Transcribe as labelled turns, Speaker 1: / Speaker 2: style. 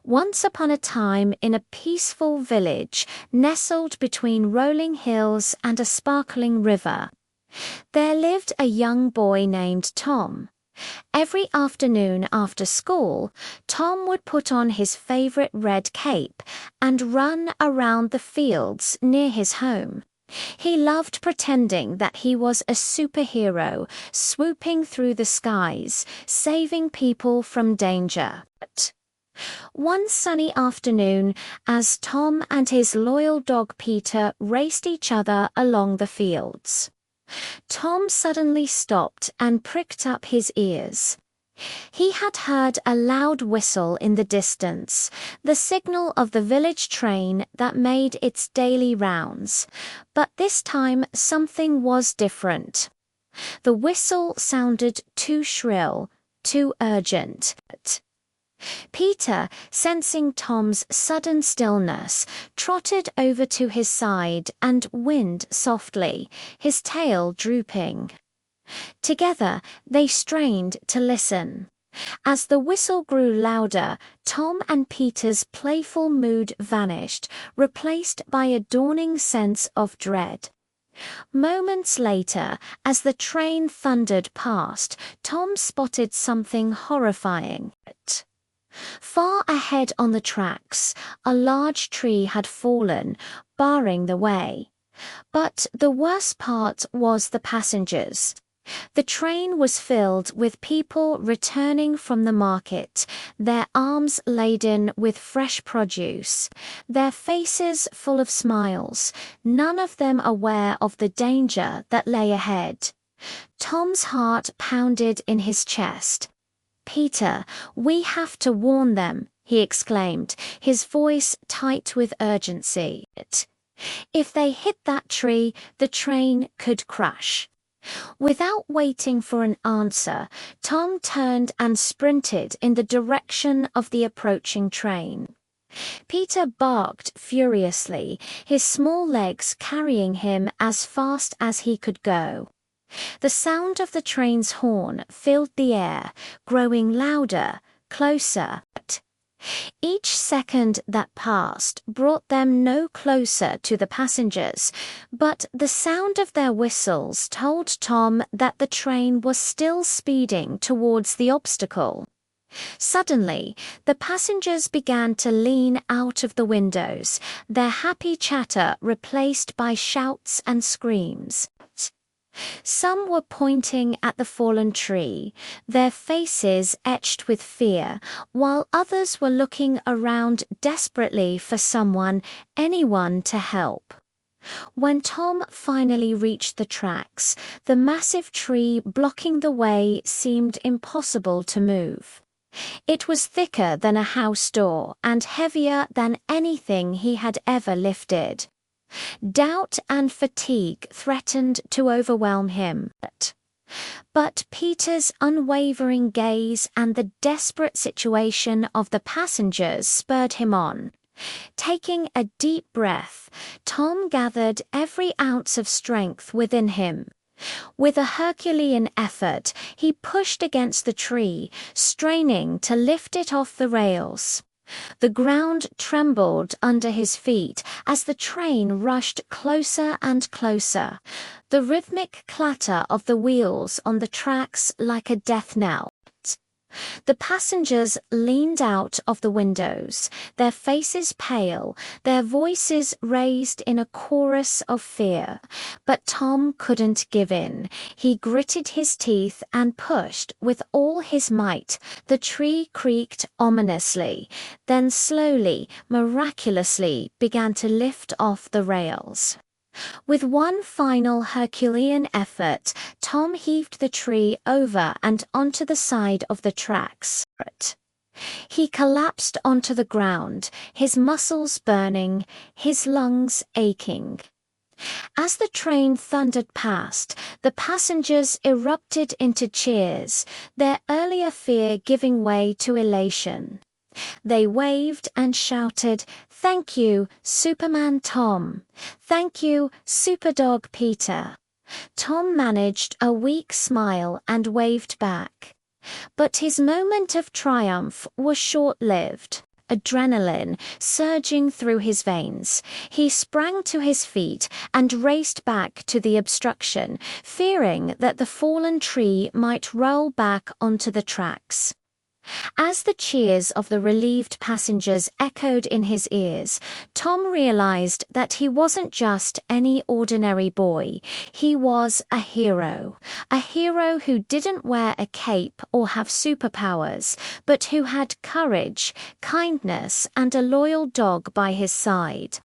Speaker 1: Once upon a time, in a peaceful village nestled between rolling hills and a sparkling river, there lived a young boy named Tom. Every afternoon after school, Tom would put on his favorite red cape and run around the fields near his home. He loved pretending that he was a superhero, swooping through the skies, saving people from danger. One sunny afternoon, as Tom and his loyal dog Peter raced each other along the fields, Tom suddenly stopped and pricked up his ears. He had heard a loud whistle in the distance, the signal of the village train that made its daily rounds. But this time something was different. The whistle sounded too shrill, too urgent. Peter, sensing Tom's sudden stillness, trotted over to his side and whined softly, his tail drooping. Together, they strained to listen. As the whistle grew louder, Tom and Peter's playful mood vanished, replaced by a dawning sense of dread. Moments later, as the train thundered past, Tom spotted something horrifying. Far ahead on the tracks, a large tree had fallen, barring the way. But the worst part was the passengers. The train was filled with people returning from the market, their arms laden with fresh produce, their faces full of smiles, none of them aware of the danger that lay ahead. Tom's heart pounded in his chest. "Peter, we have to warn them," he exclaimed, his voice tight with urgency. "If they hit that tree, the train could crash." Without waiting for an answer, Tom turned and sprinted in the direction of the approaching train. Peter barked furiously, his small legs carrying him as fast as he could go. The sound of the train's horn filled the air, growing louder, closer. Each second that passed brought them no closer to the passengers, but the sound of their whistles told Tom that the train was still speeding towards the obstacle. Suddenly, the passengers began to lean out of the windows, their happy chatter replaced by shouts and screams. Some were pointing at the fallen tree, their faces etched with fear, while others were looking around desperately for someone, anyone to help. When Tom finally reached the tracks, the massive tree blocking the way seemed impossible to move. It was thicker than a house door and heavier than anything he had ever lifted. Doubt and fatigue threatened to overwhelm him. But Peter's unwavering gaze and the desperate situation of the passengers spurred him on. Taking a deep breath, Tom gathered every ounce of strength within him. With a Herculean effort, he pushed against the tree, straining to lift it off the rails. The ground trembled under his feet as the train rushed closer and closer, the rhythmic clatter of the wheels on the tracks like a death knell. The passengers leaned out of the windows, their faces pale, their voices raised in a chorus of fear. But Tom couldn't give in. He gritted his teeth and pushed with all his might. The tree creaked ominously, then slowly, miraculously began to lift off the rails. With one final Herculean effort, Tom heaved the tree over and onto the side of the tracks. He collapsed onto the ground, his muscles burning, his lungs aching. As the train thundered past, the passengers erupted into cheers, their earlier fear giving way to elation. They waved and shouted, "Thank you, Superman Tom. Thank you, Superdog Peter." Tom managed a weak smile and waved back. But his moment of triumph was short-lived. adrenaline surging through his veins. He sprang to his feet and raced back to the obstruction, fearing that the fallen tree might roll back onto the tracks. As the cheers of the relieved passengers echoed in his ears, Tom realized that he wasn't just any ordinary boy. He was a hero who didn't wear a cape or have superpowers, but who had courage, kindness, and a loyal dog by his side.